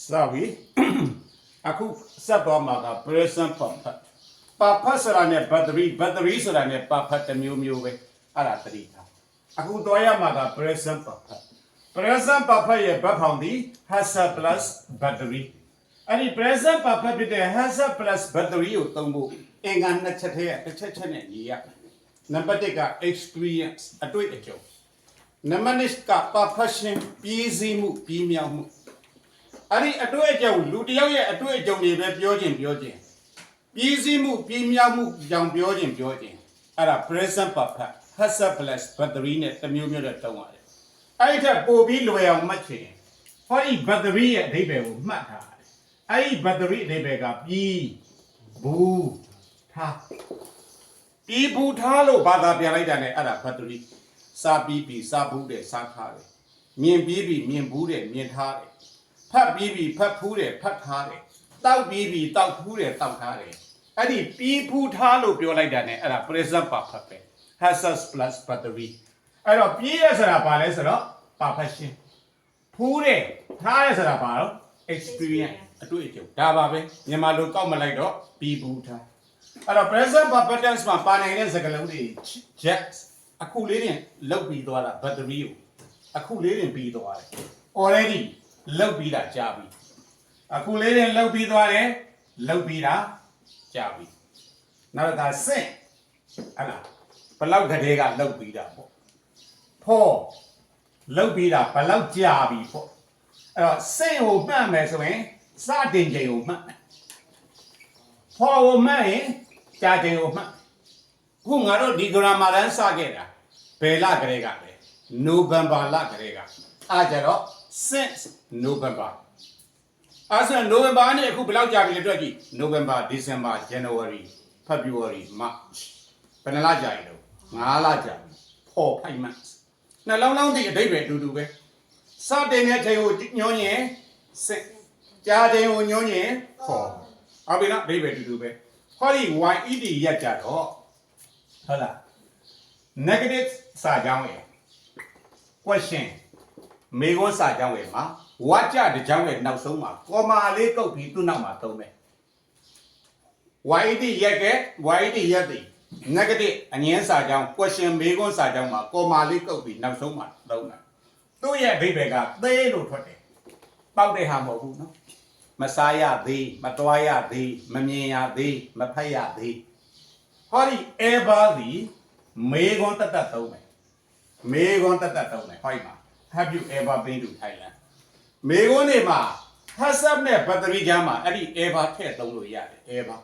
Sabi, aku sabah maka present papa. Papa serane battery serane papa temiu we ala terita. Aku doya maka present papa. Present papa ye bapaundi hasa plus battery. Ani present papa bide hasa plus battery utombu. Engan na chathe chatchane niya. Number 1 ka experience atoi ajo. Number 2 ka profession busy mu pimiao mu. အဲ့ဒီအတွေ့အကြုံလူတယောက်ရဲ့အတွေ့အကြုံတွေပဲပြောခြင်းပြည်စည်းမှုပြည်မြောက်မှုကြောင့်ပြောခြင်းအဲ့ဒါ present perfect past plus battery နဲ့တစ်မျိုးမျိုးနဲ့တုံးရတယ်အဲ့ဒီထက်ပိုပြီးလွယ်အောင်မှတ်ချင်ဟောဒီ battery ရဲ့အဓိပ္ပာယ်ကိုမှတ်ထားတယ်အဲ့ဒီ battery အဓိပ္ပာယ်ကပြီးဘူးထားပြီးဘူးထားလို့ဘာသာပြန်လိုက်တာ ਨੇ အဲ့ဒါ battery စားပြီးစားဘူးတဲ့စားထားတယ်မြင်ပြီးမြင်ဘူးတဲ့မြင်ထားတယ်ဖတ်ပြီးဖတ်ဖူးတယ်ဖတ်ထားတယ်တောက်ပြီးတောက်ဖူးတယ်တောက်ထားတယ်အဲ့ဒီပြီးဖူးထားလို့ပြောလိုက်တာ ਨੇ အဲ့ဒါ present perfect ပဲ has plus battery အဲ့တော့ပြီးရဆိုတာဘာလဲဆိုတော့ perfection ဖူးတယ်ထားရဆိုတာဘာလို့ experience အတွေ့အကြုံဒါပါပဲမြန်မာလိုကောက်မလိုက်တော့ပြီးဖူးထားအဲ့တော့ present perfect tense မှာပါနိုင်တဲ့စကားလုံးတွေ jet အခုလေးတင်လောက်ပြီးသွားတာ battery ကိုအခုလေးတင်ပြီးသွားတယ် already လောက်ပြီးတာကြာပြီအခုလေးတင်လောက်ပြီးသွားတယ်လောက်ပြီးတာကြာပြီနောက်တော့ဆင့်ဟလာဘလောက်ကလေးကလောက်ပြီးတာပေါ့ဖော်လောက်ပြီးတာဘလောက်ကြာပြီပေါ့အဲ့တော့ဆင့်ကိုမှတ်မယ်ဆိုရင်စတင်ချိန်ကိုမှတ်မယ်ဖော်ကိုမှတ်ရင်ကြာချိန်ကိုမှတ်ခုငါတို့ဒီ grammar တန်းစခဲ့တာဘယ်လကလေးကလဲ November လကလေးကအားကြတော့ since November အဲ့ဆို November နဲ့အခုဘယ်လောက်ကြာပြီလဲတွက်ကြည့် November December January February March ဘယ်နှလကြာပြီလဲ9လကြာပြီ5 months နှလုံးလုံးဒီအဓိပ္ပာယ်အတူတူပဲစတင်တဲ့ချိန်ကိုညွှန်းရင် since ကြာချိန်ကိုညွှန်းရင်4ဟုတ်ပြီနော်အဓိပ္ပာယ်အတူတူပဲဟောဒီ YED ရက်ကြတော့ဟုတ်လား negative စာကြောင်းရယ် question မေခွန်းစာကြောင်းရယ်မှာဝါကြတစ်ကြောင်းရဲ့နောက်ဆုံးမှာကော်မာလေးကုတ်ပြီးသူ့နောက်မှာသုံးမယ် YED ရက်ကဲ YED ရက်သည် negative အငင်းစာကြောင်း question မေခွန်းစာကြောင်းမှာကော်မာလေးကုတ်ပြီးနောက်ဆုံးမှာသုံးတယ်သူ့ရဲ့အဓိပ္ပာယ်ကသေးလို့ထွက်တယ်ပေါက်တဲ့ဟာမဟုတ်ဘူးနော်မစားရသေးမတွားရသေးမမြင်ရသေးမဖတ်ရသေးဟောဒီ ever သည်မေခွန်းတတ်သုံးမယ်မေခွန်းတတ်သုံးတယ်ဟောဒီမှာ have you ever been to Thailand မေခွန်းနေမှာ has up နဲ့ battery ကြားမှာအဲ့ဒီ ever ထည့်သုံးလို့ရတယ် ever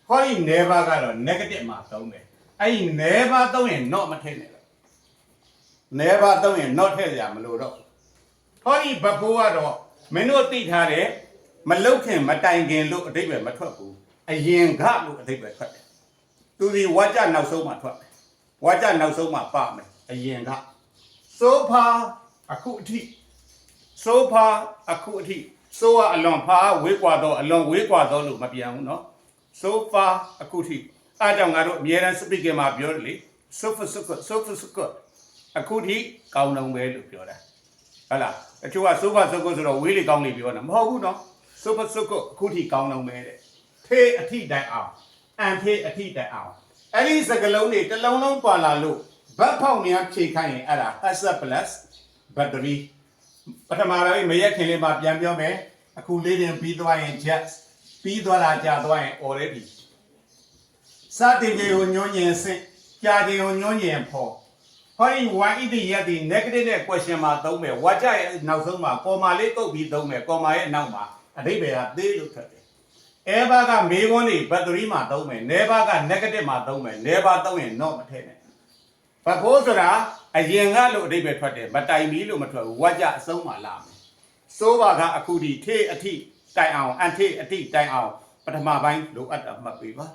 ဟောဒီ never ကတော့ negative မှာသုံးတယ်အဲ့ဒီ never သုံးရင် not မထည့်နဲ့ never သုံးရင် not ထည့်ကြမလို့တော့ဟောဒီ before ကတော့မင်းတို့သိထားတယ်မလုတ်ခင်မတိုင်ခင်လို့အဓိပ္ပာယ်မထွက်ဘူးအရင်ကလို့အဓိပ္ပာယ်ထွက်တယ်သူဒီဝါကြနောက်ဆုံးမှာထွက်တယ်ဝါကြနောက်ဆုံးမှာပါမယ်အရင်က so far အခုအထိ so far အခုအထိ so ကအလွန်ဖာဝေးกว่าတော့အလွန်ဝေးกว่าတော့လို့မပြန်ဘူးเนาะ so far အခုထိအားကြောင့်ငါတို့အများအား speaking မှာပြောတယ်လေ so far အခုထိကောင်းလုံးပဲလို့ပြောတာဟုတ်လားအချို့က so far ဆိုတော့ဝေးလေကောင်းလေပြောတာမဟုတ်ဘူးเนาะ so far အခုထိကောင်းလုံးပဲတဲ့ဖေးအထိတိုင်အောင်အန်ဖေးအထိတိုင်အောင်အဲ့ဒီစကလုံးတွေတစ်လုံးလုံးပါလာလို့ဘတ်ဖောက်များဖြည့်ခိုင်းရင်အဲ့ဒါ has plus battery ပထမပိုင်းမရက်ခင်လေးမှာပြန်ပြောမယ်အခုလေးတင်ပြီးသွားရင် jet ပြီးသွားတာကြာသွားရင် already စတင်ကြေကိုညွှန်းရင်စင့်ကြာကြေကိုညွှန်းရင်ဖော်ဟောဒီ YED ရက်ဒီ negative နဲ့ question မှာသုံးမယ်ဝါကြရဲ့နောက်ဆုံးမှာ comma လေးတုပ်ပြီးသုံးမယ် comma ရဲ့နောက်မှာအဓိပ္ပာယ်ကသေးလို့ထွက်တယ် ever ကမေခွန်းတွေ battery မှာသုံးမယ် never က negative မှာသုံးမယ် never သုံးရင် not မထည့်နဲ့ဘာဖို့ဆိုတာအရင်ကလို့အဓိပ္ပာယ်ထွက်တယ်မတိုင်မီလို့မထွက်ဘူးဝါကြအဆုံးမှာလာမယ်စိုးပါကအခုဒီထေးအထိတိုင်အောင်အန်ထေးအထိတိုင်အောင်ပထမပိုင်းလိုအပ်တာမှတ်ပေးပါ